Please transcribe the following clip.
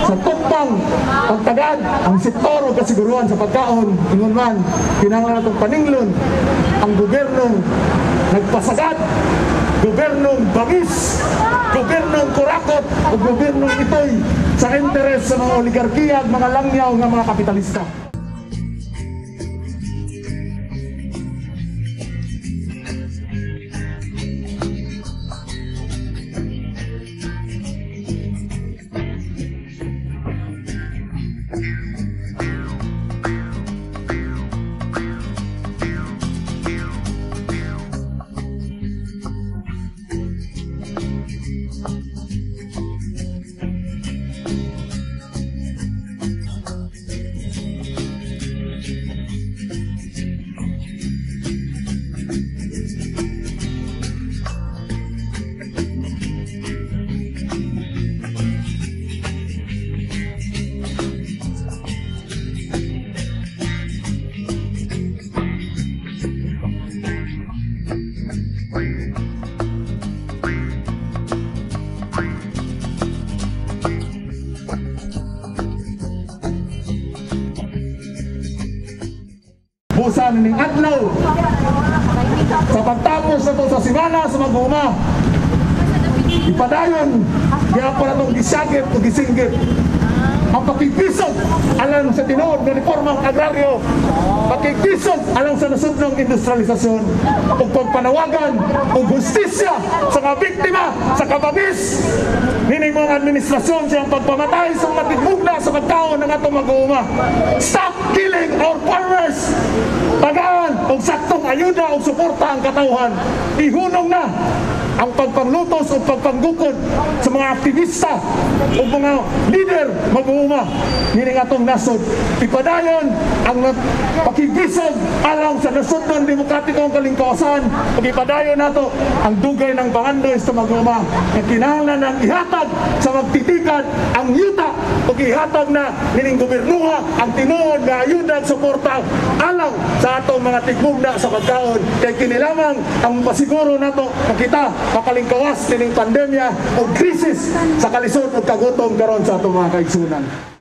sa tukpang pagtagad ang sektor o kasiguruhan sa pagkaon ingon man kinahanglan natong paninglon ang gobernong nagpasagad, gobernong bangis, gobernong kurakot o gobernong itoy sa interes sa mga oligarkiya at mga langyaw ng mga kapitalista. Busan ning adlaw sa pagtapos na to sa simana sa mag-uma ipadayon kaya pa na itong gisagit o gisinggit ang pakikisog alang sa tinuod ng reformang agraryo, pakikisog alang sa nasudnong industrialisasyon o pagpanawagan o justisya sa mga biktima sa kababis nining mga administrasyon siyang pagpamatay sa mga tigmugna sa pagkaon ng atong mag-uuma. Stop killing our farmers! Pagaan o saktong ayuda o suporta ang katauhan. Ihunong na ang pagpanglutos o pagpanggukod sa mga aktivista o mga leader mag-uuma nining atong nasod. Ipadayon ang pakibisog alang sa nasod ng demokratikong kalingkawasan o ipadayon nato ang dugay ng pangandoy sa mag-uuma na kinahanglan ng ihatag sa magtitikan ang yuta o ihatag na nining gobernuha ang tinuod na ayuda at suporta alang sa atong mga tigmugna sa pagkaon kay kinilamang ang pasiguro nato na kita makalingkawas nining pandemya o krisis sa kalisod o kagutom karon sa atong mga kaigsunan.